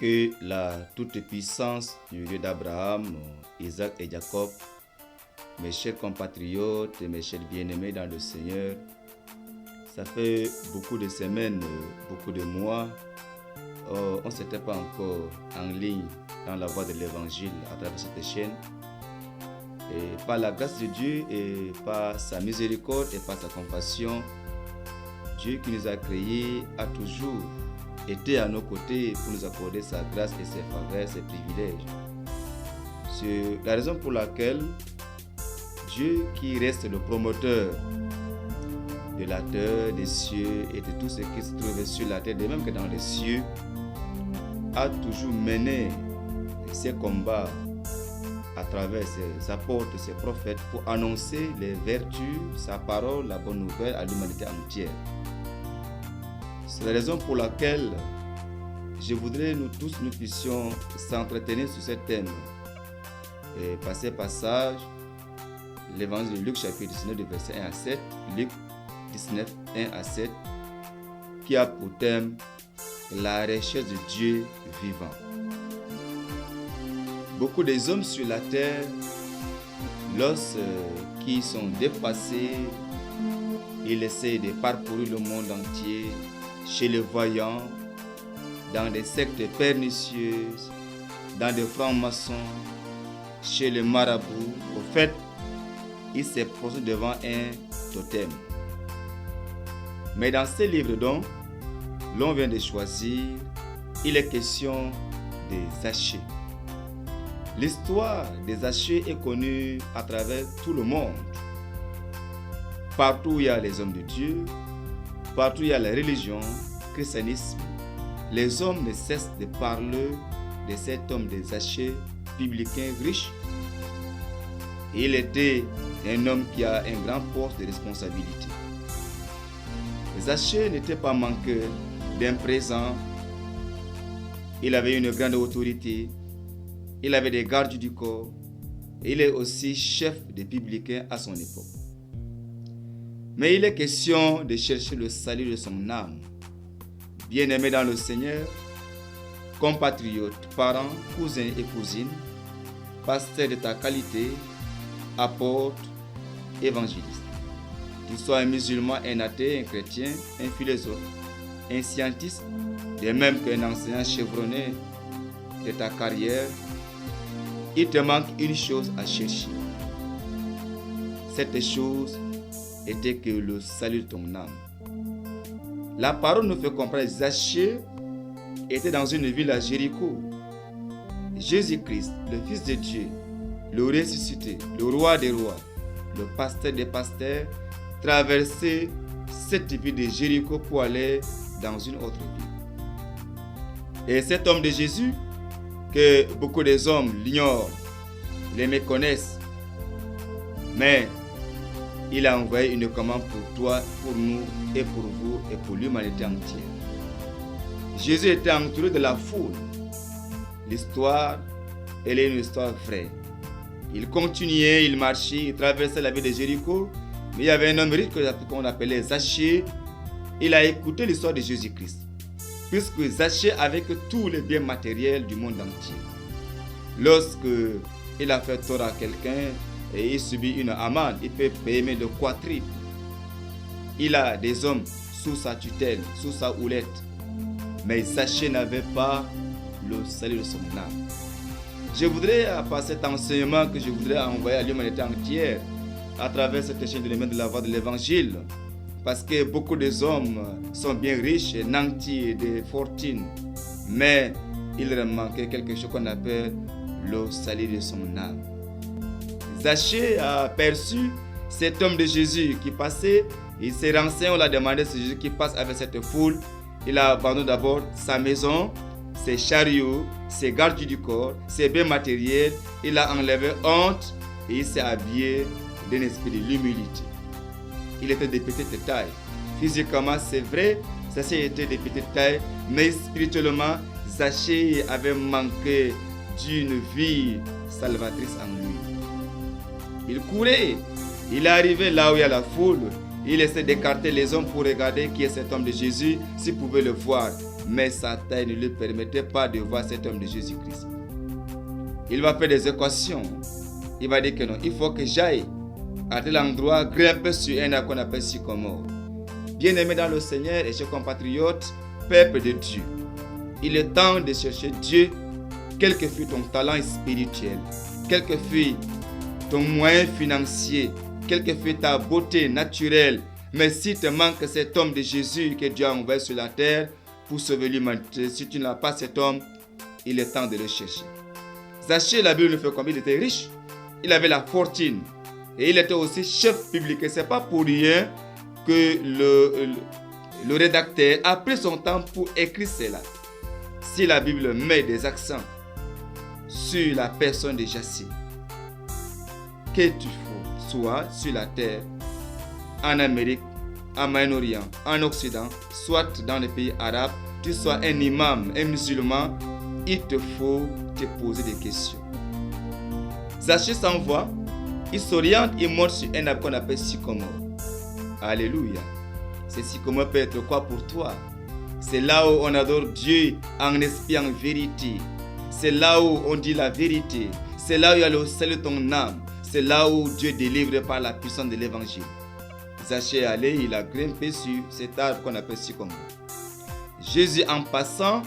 Que la toute-puissance du Dieu d'Abraham, Isaac et Jacob, mes chers compatriotes et mes chers bien-aimés dans le Seigneur, ça fait beaucoup de semaines, beaucoup de mois, on ne s'était pas encore en ligne dans la voie de l'Évangile à travers cette chaîne. Et par la grâce de Dieu et par sa miséricorde et par sa compassion, Dieu qui nous a créés a toujours été à nos côtés pour nous accorder sa grâce et ses faveurs, ses privilèges. C'est la raison pour laquelle Dieu, qui reste le promoteur de la terre, des cieux et de tout ce qui se trouve sur la terre, de même que dans les cieux, a toujours mené ses combats à travers ses apôtres, ses prophètes, pour annoncer les vertus, sa parole, la bonne nouvelle à l'humanité entière. C'est la raison pour laquelle je voudrais nous puissions s'entretenir sur ce thème. Et par ces passages, l'évangile de Luc chapitre 19, de verset 1 à 7, Luc 19, 1 à 7, qui a pour thème la recherche de Dieu vivant. Beaucoup des hommes sur la terre, lorsqu'ils sont dépassés, ils essaient de parcourir le monde entier, chez les voyants, dans des sectes pernicieuses, dans des francs-maçons, chez les marabouts. Au fait, ils se posent devant un totem. Mais dans ce livre dont l'on vient de choisir, il est question des Zachée. L'histoire des Zachée est connue à travers tout le monde. Partout où il y a les hommes de Dieu, partout où il y a la religion, le christianisme, les hommes ne cessent de parler de cet homme des Zachée, publicain riche. Il était un homme qui a un grand poste de responsabilité. Zachée n'était pas manqué d'un présent. Il avait une grande autorité. Il avait des gardes du corps. Il est aussi chef des publicains à son époque. Mais il est question de chercher le salut de son âme. Bien-aimés dans le Seigneur, compatriotes, parents, cousins et cousines, pasteurs de ta qualité, apôtres, évangélistes. Tu sois un musulman, un athée, un chrétien, un philosophe, un scientiste, de même qu'un enseignant chevronné de ta carrière, il te manque une chose à chercher. Cette chose était que le salut de ton âme. La parole nous fait comprendre que Zachée était dans une ville à Jéricho. Jésus-Christ, le Fils de Dieu, le ressuscité, le roi des rois, le pasteur des pasteurs, traversait cette ville de Jéricho pour aller dans une autre ville. Et cet homme de Jésus, que beaucoup des hommes l'ignorent, les méconnaissent, mais il a envoyé une commande pour toi, pour nous et pour vous et pour l'humanité entière. Jésus était entouré de la foule. L'histoire, elle est une histoire vraie. Il continuait, il marchait, il traversait la ville de Jéricho. Mais il y avait un homme riche qu'on appelait Zachée. Il a écouté l'histoire de Jésus-Christ. Puisque Zachée avait que tous les biens matériels du monde entier. Lorsque il a fait tort à quelqu'un et il subit une amende, il peut payer le quadruple. Il a des hommes sous sa tutelle, sous sa houlette. Mais Zachée n'avait pas le salut de son âme. Je voudrais, par cet enseignement que je voudrais envoyer à l'humanité entière, à travers cette chaîne de de la voie de l'évangile, parce que beaucoup des hommes sont bien riches, nantis de fortune, mais il leur manquait quelque chose qu'on appelle le salut de son âme. Zachée a aperçu cet homme de Jésus qui passait, il s'est renseigné, on l'a demandé, c'est Jésus qui passe avec cette foule. Il a abandonné d'abord sa maison, ses chariots, ses gardes du corps, ses biens matériels. Il a enlevé honte et il s'est habillé d'un esprit de l'humilité. Il était de petite taille. Physiquement, c'est vrai, Zachée était de petite taille, mais spirituellement, Zachée avait manqué d'une vie salvatrice en lui. Il courait, il est arrivé là où il y a la foule, Il essaie d'écarter les hommes pour regarder qui est cet homme de Jésus, s'il pouvait le voir. Mais sa taille ne lui permettait pas de voir cet homme de Jésus-Christ. Il va faire des équations. Il va dire que non, il faut que j'aille à tel endroit, grimper sur un arbre qu'on appelle sycomore. Bien-aimés dans le Seigneur et chers compatriotes, peuple de Dieu, il est temps de chercher Dieu, quel que fût ton talent spirituel, quel que fût ton moyen financier, quelle que fût ta beauté naturelle. Mais si te manque cet homme de Jésus que Dieu a envoyé sur la terre pour sauver l'humanité, si tu n'as pas cet homme, il est temps de le chercher. Zachée, la Bible nous fait combien il était riche. Il avait la fortune. Et il était aussi chef public. Et ce n'est pas pour rien que le rédacteur a pris son temps pour écrire cela. Si la Bible met des accents sur la personne de Zachée, que tu sois sur la terre, en Amérique, en Moyen-Orient, en Occident, soit dans les pays arabes, tu sois un imam, un musulman, il te faut te poser des questions. Zachée s'envoie, il s'oriente, il monte sur un arbre qu'on appelle sycomore. Alléluia. Ce sycomore peut être quoi pour toi? C'est là où on adore Dieu en esprit, en vérité. C'est là où on dit la vérité. C'est là où il y a le salut de ton âme. C'est là où Dieu délivre par la puissance de l'évangile. Zachée est allé, il a grimpé sur cet arbre qu'on appelle sycomore. Jésus, en passant,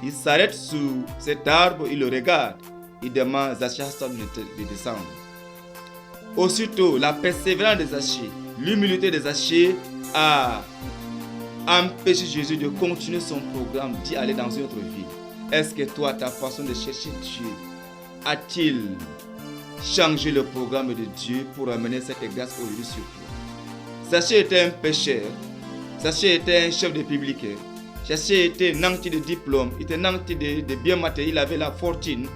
il s'arrête sous cet arbre, il le regarde. Il demande à Zachée de descendre. Aussitôt, la persévérance de Zachée, l'humilité de Zachée a empêché Jésus de continuer son programme, d'y aller dans une autre ville. Est-ce que toi, ta façon de chercher Dieu, a-t-il changé le programme de Dieu pour amener cette grâce aujourd'hui sur toi? Zachée était un pécheur. Zachée était un chef de publicain. Zachée était nanti de diplôme. Il était nanti de biens matériels. Il avait la fortune.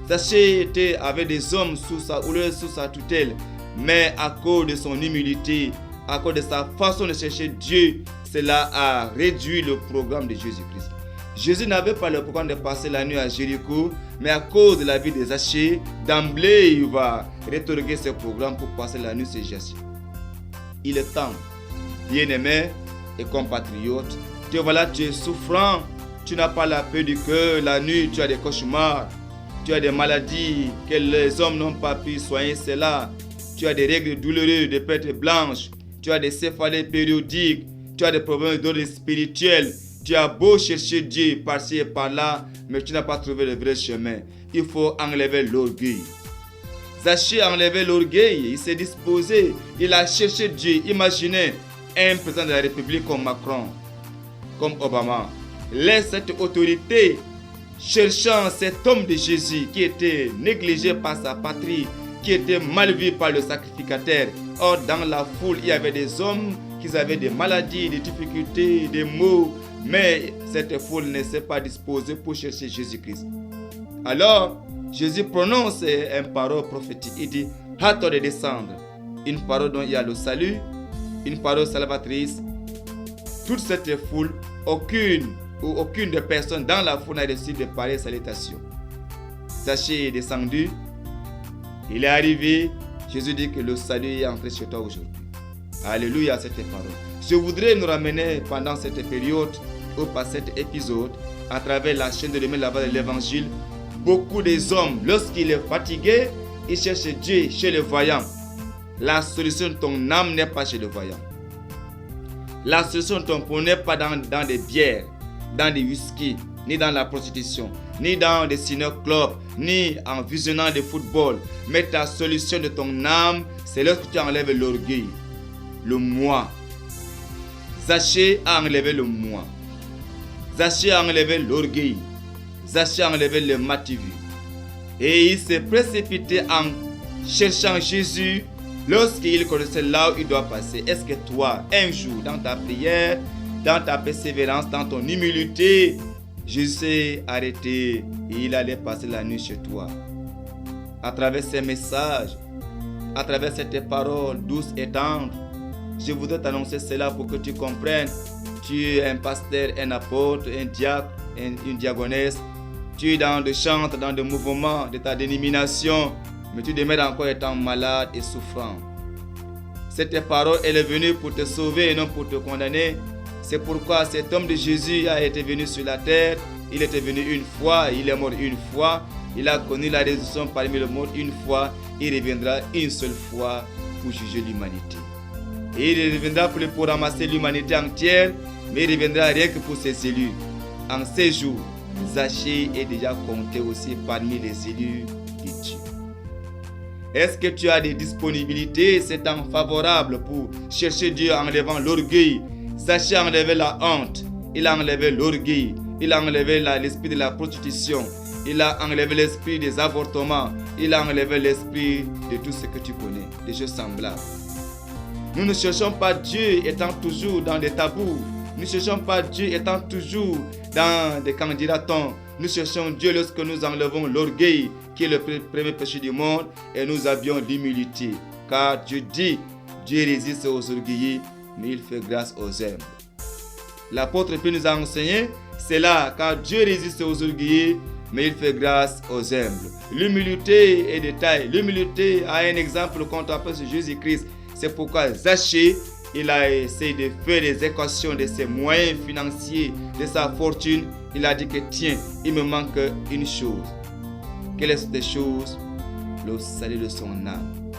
Zachée avait des hommes sous sa tutelle. Mais à cause de son humilité, à cause de sa façon de chercher Dieu, cela a réduit le programme de Jésus-Christ. Jésus n'avait pas le programme de passer la nuit à Jéricho, mais à cause de la vie de Zachée, d'emblée, il va rétorquer ce programme pour passer la nuit chez Zachée. Il est temps, bien-aimés et compatriotes, te voilà, tu es souffrant, tu n'as pas la paix du cœur, la nuit, tu as des cauchemars, tu as des maladies que les hommes n'ont pas pu soigner, cela. Tu as des règles douloureuses, des pertes blanches, tu as des céphalées périodiques, tu as des problèmes d'ordre spirituel. Tu as beau chercher Dieu par-ci et par-là, mais tu n'as pas trouvé le vrai chemin. Il faut enlever l'orgueil. Zachée a enlevé l'orgueil, il s'est disposé, il a cherché Dieu. Imaginez un président de la République comme Macron, comme Obama. Laisse cette autorité cherchant cet homme de Jésus qui était négligé par sa patrie, qui était mal vu par le sacrificateur. Or, dans la foule, il y avait des hommes qui avaient des maladies, des difficultés, des maux, mais cette foule ne s'est pas disposée pour chercher Jésus-Christ. Alors, Jésus prononce une parole prophétique. Il dit, hâte de descendre. Une parole dont il y a le salut, une parole salvatrice. Toute cette foule, aucune des personnes dans la foule n'a reçu de pareilles salutations. Zachée est descendu, il est arrivé. Jésus dit que le salut est entré chez toi aujourd'hui. Alléluia, cette parole. Je voudrais nous ramener pendant cette période, ou par cet épisode, à travers la chaîne de l'évangile. Beaucoup des hommes, lorsqu'il est fatigué, il cherche Dieu chez le voyant. La solution de ton âme n'est pas chez le voyant. La solution de ton peau n'est pas dans des bières, dans des whisky, ni dans la prostitution, ni dans des ciné-clubs, ni en visionnant des football. Mais ta solution de ton âme, c'est lorsque tu enlèves l'orgueil, le moi. Zachée a enlevé le moi. Zachée a enlevé l'orgueil. Zachée a enlevé le mativu. Et il s'est précipité en cherchant Jésus lorsqu'il connaissait là où il doit passer. Est-ce que toi, un jour, dans ta prière, dans ta persévérance, dans ton humilité, Jésus s'est arrêté et il allait passer la nuit chez toi? À travers ces messages, à travers cette parole douce et tendre, je voudrais t'annoncer cela pour que tu comprennes. Tu es un pasteur, un apôtre, un diacre, une diaconesse. Tu es dans des chants, dans des mouvements de ta dénomination, mais tu demeures encore étant malade et souffrant. Cette parole, elle est venue pour te sauver et non pour te condamner. C'est pourquoi cet homme de Jésus a été venu sur la terre. Il était venu une fois, il est mort une fois. Il a connu la résurrection parmi le monde une fois. Il reviendra une seule fois pour juger l'humanité. Et il reviendra pour ramasser l'humanité entière, mais il reviendra rien que pour ses élus. En ces jours, Zachée est déjà compté aussi parmi les élus de Dieu. Est-ce que tu as des disponibilités, ces temps favorables pour chercher Dieu en enlevant l'orgueil? Zachée a enlevé la honte, il a enlevé l'orgueil, il a enlevé l'esprit de la prostitution, il a enlevé l'esprit des avortements, il a enlevé l'esprit de tout ce que tu connais, des choses semblables. Nous ne cherchons pas Dieu étant toujours dans des tabous. Nous ne cherchons pas Dieu étant toujours dans des candidatons. Nous cherchons Dieu lorsque nous enlevons l'orgueil, qui est le premier péché du monde, et nous avions l'humilité. Car Dieu dit, Dieu résiste aux orgueilleux, mais il fait grâce aux humbles. L'apôtre Pierre nous a enseigné, c'est là, car Dieu résiste aux orgueilleux, mais il fait grâce aux humbles. L'humilité est de taille. L'humilité a un exemple quand on appelle Jésus-Christ. C'est pourquoi Zachée, il a essayé de faire des équations de ses moyens financiers, de sa fortune. Il a dit que tiens, il me manque une chose. Quelle est cette chose? Le salut de son âme.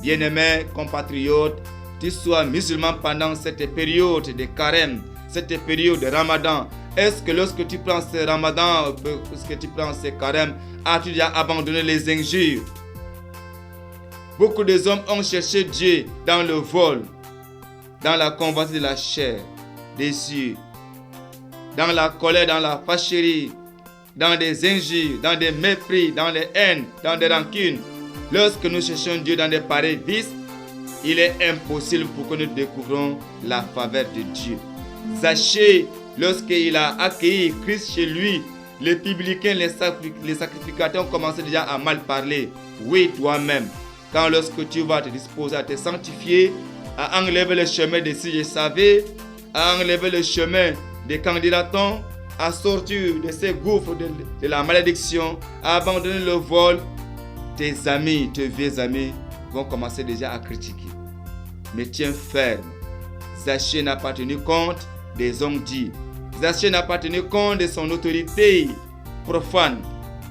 Bien-aimés compatriotes, tu sois musulman pendant cette période de carême, cette période de ramadan. Est-ce que lorsque tu prends ce ramadan, lorsque tu prends ce carême, as-tu déjà abandonné les injures? Beaucoup de hommes ont cherché Dieu dans le vol, dans la convoitise de la chair, des yeux, dans la colère, dans la fâcherie, dans des injures, dans des mépris, dans les haines, dans des rancunes. Lorsque nous cherchons Dieu dans des pareils vices, il est impossible pour que nous découvrons la faveur de Dieu. Zachée, lorsqu'il a accueilli Christ chez lui, les publicains, les sacrificateurs ont commencé déjà à mal parler. Oui, toi-même. Quand lorsque tu vas te disposer à te sanctifier, à enlever le chemin de si je savais, à enlever le chemin des candidatons, à sortir de ces gouffres de la malédiction, à abandonner le vol, tes amis, tes vieux amis vont commencer déjà à critiquer. Mais tiens ferme. Zachée n'a pas tenu compte des hommes dits. Zachée n'a pas tenu compte de son autorité profane.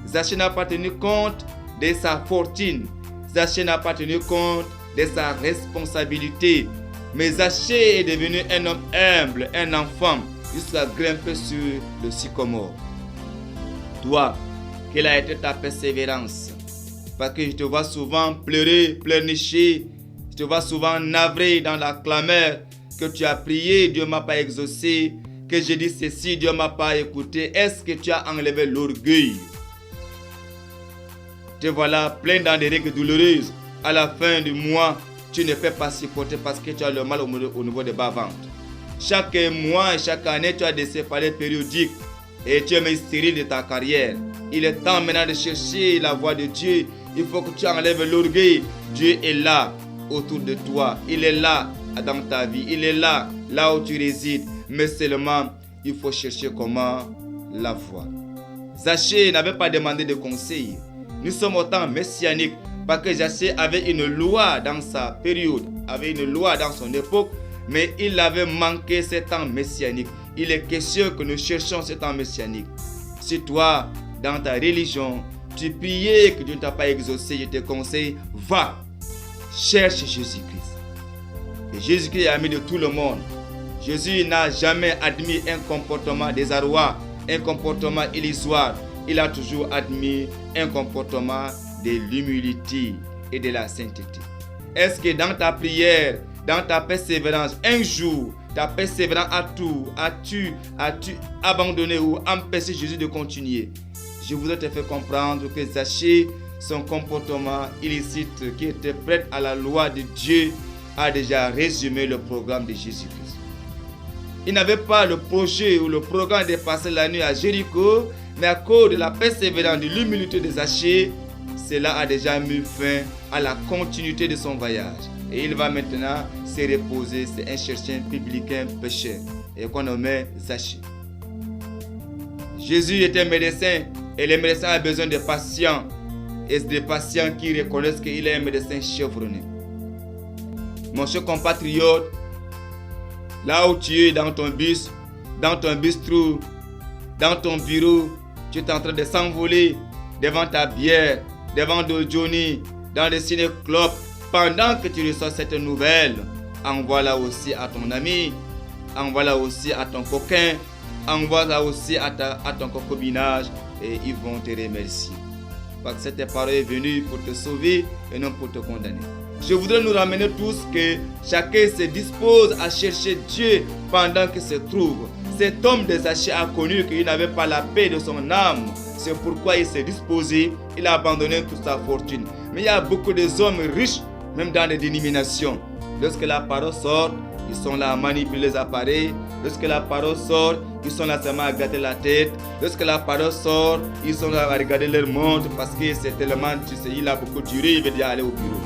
Zachée n'a pas tenu compte de sa fortune. Zachée n'a pas tenu compte de sa responsabilité. Mais Zachée est devenu un homme humble, un enfant, jusqu'à grimper sur le sycomore. Toi, quelle a été ta persévérance? Parce que je te vois souvent pleurer, pleurnicher. Je te vois souvent navré dans la clameur que tu as prié, Dieu ne m'a pas exaucé. Que j'ai dit ceci, Dieu ne m'a pas écouté. Est-ce que tu as enlevé l'orgueil? Te voilà plein dans des règles douloureuses. À la fin du mois, tu ne peux pas supporter parce que tu as le mal au niveau des bas-ventres. Chaque mois et chaque année, tu as des céphalées périodiques et tu es même stérile de ta carrière. Il est temps maintenant de chercher la voie de Dieu. Il faut que tu enlèves l'orgueil. Dieu est là autour de toi. Il est là dans ta vie. Il est là, là où tu résides. Mais seulement, il faut chercher comment la voir. Zachée n'avait pas demandé de conseil. Nous sommes au temps messianique parce que Zachée avait une loi dans sa période, avait une loi dans son époque, mais il avait manqué ce temps messianique. Il est question que nous cherchons ce temps messianique. Si toi, dans ta religion, tu priais que Dieu ne t'a pas exaucé, je te conseille, va, cherche Jésus-Christ. Et Jésus-Christ est ami de tout le monde. Jésus n'a jamais admis un comportement désarroi, un comportement illusoire. Il a toujours admis un comportement de l'humilité et de la sainteté. Est-ce que dans ta prière, dans ta persévérance, un jour, ta persévérance as-tu abandonné ou empêché Jésus de continuer? Je voudrais te faire comprendre que Zachée, son comportement illicite qui était prêt à la loi de Dieu, a déjà résumé le programme de Jésus-Christ. Il n'avait pas le projet ou le programme de passer la nuit à Jéricho, mais à cause de la persévérance, de l'humilité de Zachée, cela a déjà mis fin à la continuité de son voyage. Et il va maintenant se reposer. C'est un chercheur publicain pécheur et qu'on nommait Zachée. Jésus était médecin et les médecins ont besoin de patients. Et des patients qui reconnaissent qu'il est un médecin chevronné. Mon cher compatriote, là où tu es dans ton bus, dans ton bistrot, dans ton bureau, tu es en train de s'envoler devant ta bière, devant de Johnny, dans le ciné-club, pendant que tu reçois cette nouvelle, envoie-la aussi à ton ami, envoie-la aussi à ton coquin, envoie-la aussi à ton concubinage et ils vont te remercier. Parce que cette parole est venue pour te sauver et non pour te condamner. Je voudrais nous ramener tous que chacun se dispose à chercher Dieu pendant qu'il se trouve. Cet homme de Zachée a connu qu'il n'avait pas la paix de son âme. C'est pourquoi il s'est disposé, il a abandonné toute sa fortune. Mais il y a beaucoup d'hommes riches, même dans les dénominations. Lorsque la parole sort, ils sont là à manipuler les appareils. Lorsque la parole sort, ils sont là seulement à gâter la tête. Lorsque la parole sort, ils sont là à regarder leur montre parce que c'est tellement, tu sais, il a beaucoup duré, il veut dire aller au bureau.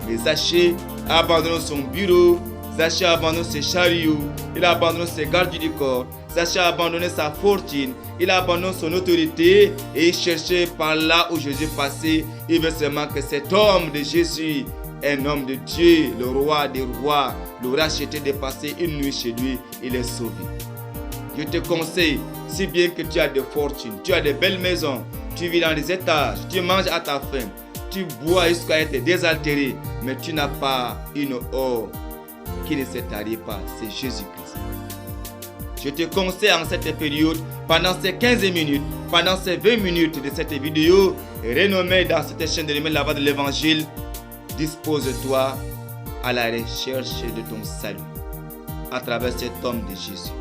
Mais Zachée a abandonné son bureau, Zachée a abandonné ses chariots, il a abandonné ses gardes du corps, Zachée a abandonné sa fortune, il a abandonné son autorité et il cherchait par là où Jésus passait. Il veut seulement que cet homme de Jésus, un homme de Dieu, le roi des rois, le racheté de passer une nuit chez lui, il est sauvé. Je te conseille, si bien que tu as de fortune, tu as de belles maisons, tu vis dans les étages, tu manges à ta faim, tu bois jusqu'à être désaltéré, mais tu n'as pas une eau qui ne se tarit pas, c'est Jésus-Christ. Je te conseille en cette période, pendant ces 15 minutes, pendant ces 20 minutes de cette vidéo, renommée dans cette chaîne de la voix de l'évangile, dispose-toi à la recherche de ton salut à travers cet homme de Jésus.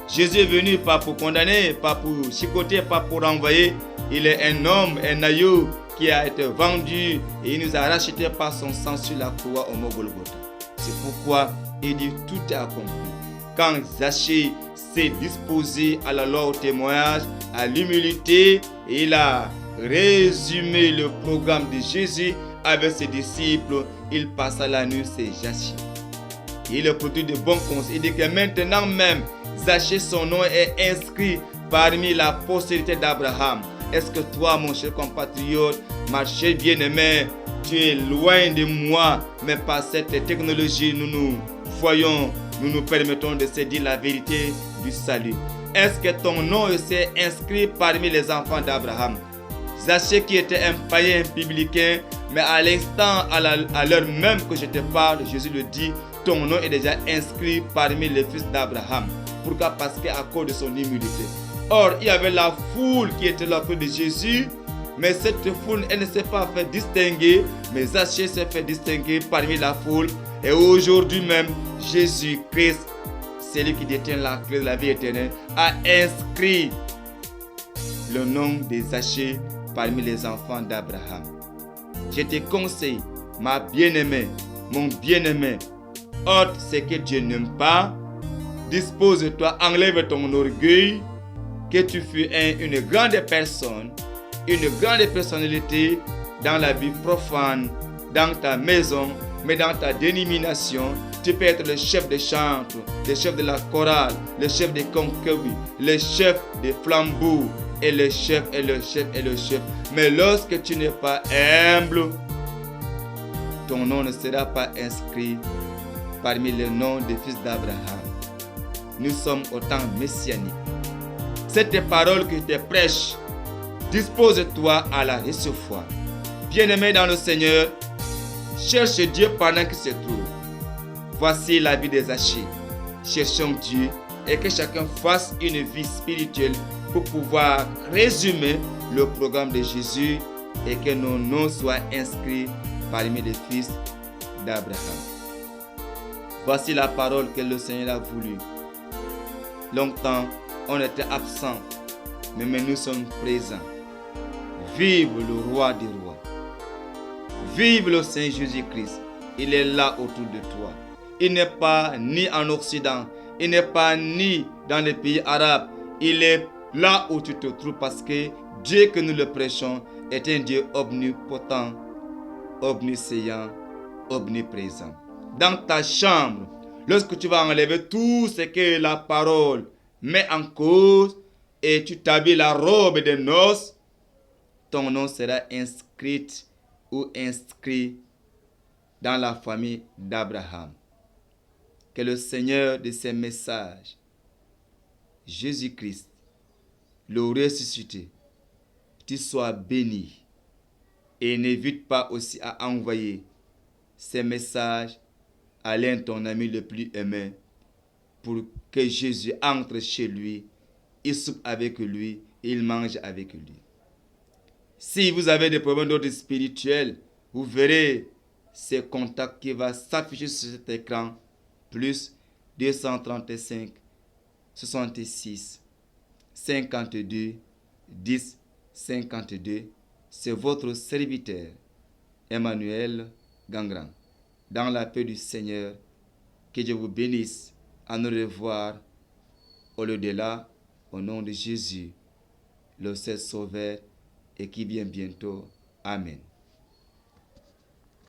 Jésus est venu pas pour condamner, pas pour chicoter, pas pour renvoyer. Il est un homme, un agneau qui a été vendu et il nous a racheté par son sang sur la croix au mont Golgotha. C'est pourquoi il dit tout est accompli. Quand Zachée s'est disposé à la loi, au témoignage, à l'humilité, il a résumé le programme de Jésus avec ses disciples. Il passa la nuit chez Zachée. Il est produit de bons conseils. Il dit que maintenant même, Zachée, son nom est inscrit parmi la postérité d'Abraham. Est-ce que toi, mon cher compatriote, ma chère bien-aimée, tu es loin de moi, mais par cette technologie, nous nous voyons, nous nous permettons de se dire la vérité du salut. Est-ce que ton nom s'est inscrit parmi les enfants d'Abraham? Zachée qui était un païen publicain, mais à l'instant, à l'heure même que je te parle, Jésus le dit, ton nom est déjà inscrit parmi les fils d'Abraham. Pourquoi? Parce qu'à cause de son humilité. Or, il y avait la foule qui était là près de Jésus, mais cette foule, elle ne s'est pas fait distinguer, mais Zachée s'est fait distinguer parmi la foule. Et aujourd'hui même, Jésus-Christ, celui qui détient la clé de la vie éternelle, a inscrit le nom de Zachée parmi les enfants d'Abraham. Je te conseille, ma bien-aimée, mon bien-aimé, ôte ce que Dieu n'aime pas, dispose-toi, enlève ton orgueil, que tu fus une grande personne, une grande personnalité dans la vie profane, dans ta maison, mais dans ta dénomination. Tu peux être le chef de chantre, le chef de la chorale, le chef des concubines, le chef des flambeaux, et le chef, et le chef, et le chef. Mais lorsque tu n'es pas humble, ton nom ne sera pas inscrit parmi les noms des fils d'Abraham. Nous sommes au temps messianique. Cette parole que je te prêche, dispose-toi à la recevoir. Bien-aimé dans le Seigneur, cherche Dieu pendant qu'il se trouve. Voici la vie des Zachée. Cherchons Dieu et que chacun fasse une vie spirituelle pour pouvoir résumer le programme de Jésus et que nos noms soient inscrits parmi les fils d'Abraham. Voici la parole que le Seigneur a voulu. Longtemps, on était absent, mais nous sommes présents. Vive le roi des rois. Vive le Seigneur Jésus-Christ. Il est là autour de toi. Il n'est pas ni en Occident, il n'est pas ni dans les pays arabes. Il est là où tu te trouves parce que Dieu que nous le prêchons est un Dieu omnipotent, omniscient, omniprésent. Dans ta chambre, lorsque tu vas enlever tout ce que la parole met en cause et tu t'habilles la robe de noces, ton nom sera inscrit ou inscrit dans la famille d'Abraham. Que le Seigneur de ces messages, Jésus-Christ, le ressuscité, tu sois béni. Et n'évite pas aussi à envoyer ces messages à l'un de ton ami le plus aimé pour que Jésus entre chez lui, il soupe avec lui, il mange avec lui. Si vous avez des problèmes d'ordre spirituel, vous verrez ces contacts qui vont s'afficher sur cet écran, plus 235 66 52 10 52. C'est votre serviteur, Emmanuel Gangran. Dans la paix du Seigneur, que Dieu vous bénisse. À nous revoir au-delà, au nom de Jésus, le Sauveur, et qui vient bientôt. Amen.